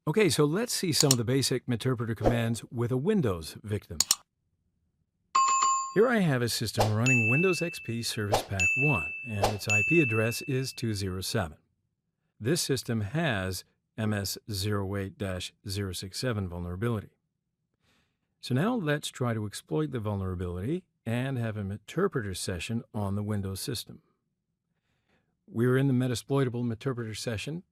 Okay, so let's see some of the basic Meterpreter commands with a Windows victim. Here I have a system running Windows XP Service Pack 1, and its IP address is 207. This system has MS08-067 vulnerability. So now let's try to exploit the vulnerability and have a Meterpreter session on the Windows system. We're in the Metasploitable Meterpreter session,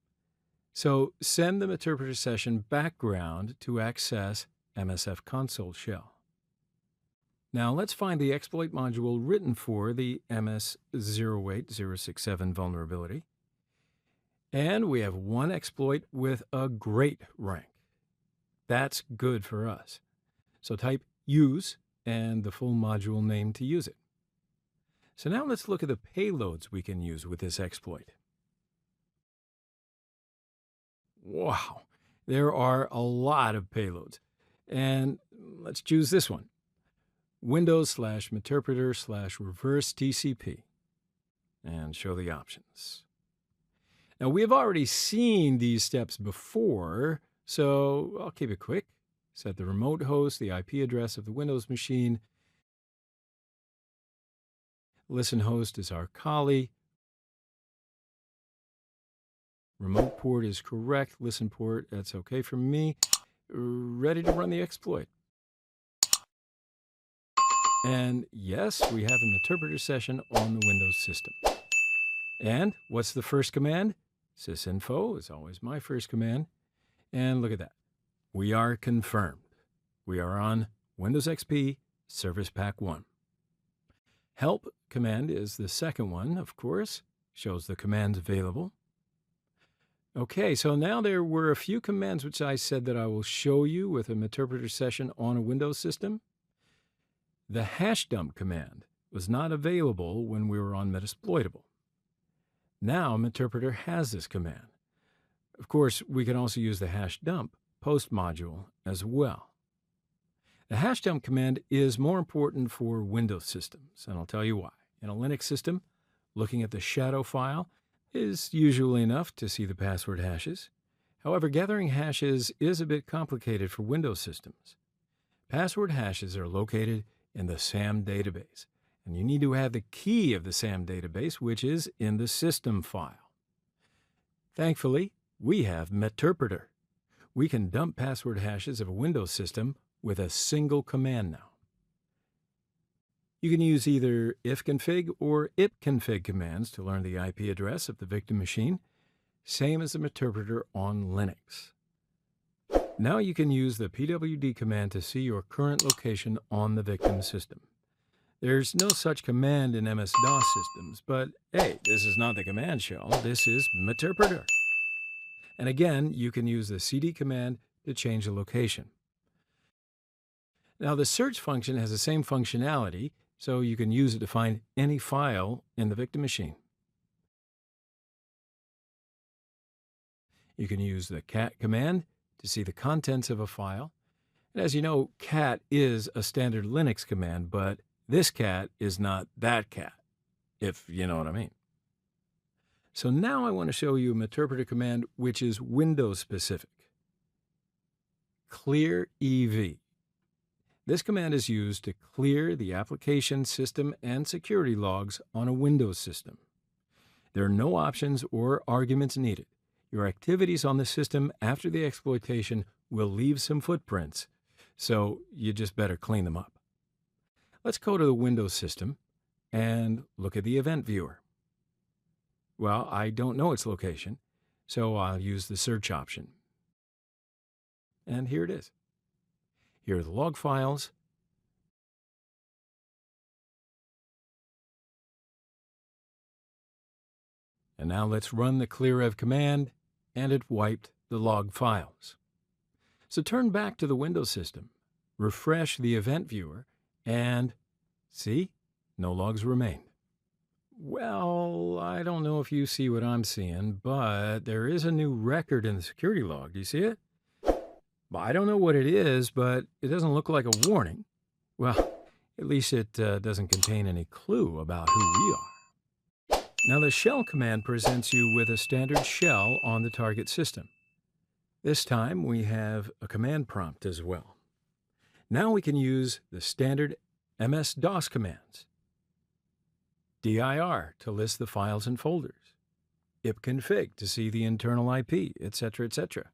so send the Meterpreter session background to access MSF console shell. Now let's find the exploit module written for the MS08-067 vulnerability. And we have one exploit with a great rank. That's good for us. So type use and the full module name to use it. So now let's look at the payloads we can use with this exploit. Wow, there are a lot of payloads. And let's choose this one. Windows/Meterpreter/reverse TCP. And show the options. Now, we have already seen these steps before, so I'll keep it quick. Set the remote host, the IP address of the Windows machine. Listen host is our Kali. Remote port is correct. Listen port, that's okay for me. Ready to run the exploit. And yes, we have a Meterpreter session on the Windows system. And what's the first command? Sysinfo is always my first command. And look at that. We are confirmed. We are on Windows XP Service Pack 1. Help command is the second one, of course. Shows the commands available. Okay, so now there were a few commands which I said that I will show you with a Meterpreter session on a Windows system. The #dump command was not available when we were on Metasploitable. Now Meterpreter has this command. Of course, we can also use the #dump post module as well. The #dump command is more important for Windows systems, and I'll tell you why. In a Linux system, looking at the shadow file is usually enough to see the password hashes. However, gathering hashes is a bit complicated for Windows systems. Password hashes are located in the SAM database, and you need to have the key of the SAM database, which is in the system file. Thankfully, we have Meterpreter. We can dump password hashes of a Windows system with a single command now. You can use either ifconfig or ipconfig commands to learn the IP address of the victim machine, same as the Meterpreter on Linux. Now you can use the pwd command to see your current location on the victim system. There's no such command in MS-DOS systems, but hey, this is not the command shell, this is Meterpreter. And again, you can use the cd command to change the location. Now the search function has the same functionality, so you can use it to find any file in the victim machine. You can use the cat command to see the contents of a file. And as you know, cat is a standard Linux command, but this cat is not that cat, if you know what I mean. So now I want to show you a Meterpreter command which is Windows specific. ClearEV. This command is used to clear the application, system, and security logs on a Windows system. There are no options or arguments needed. Your activities on the system after the exploitation will leave some footprints, so you just better clean them up. Let's go to the Windows system and look at the event viewer. Well, I don't know its location, so I'll use the search option. And here it is. Here are the log files. And now let's run the ClearEV command, and it wiped the log files. So turn back to the Windows system, refresh the event viewer, and see, no logs remain. Well, I don't know if you see what I'm seeing, but there is a new record in the security log. Do you see it? Well, I don't know what it is, but it doesn't look like a warning. Well, at least it doesn't contain any clue about who we are. Now, the shell command presents you with a standard shell on the target system. This time we have a command prompt as well. Now we can use the standard MS-DOS commands. dir to list the files and folders. ipconfig to see the internal IP, etc., etc.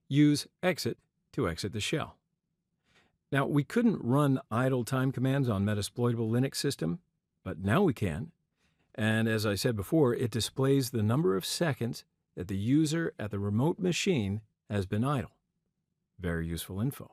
Use exit to exit the shell. Now, we couldn't run idle time commands on Metasploitable Linux system, but now we can. And as I said before, it displays the number of seconds that the user at the remote machine has been idle. Very useful info.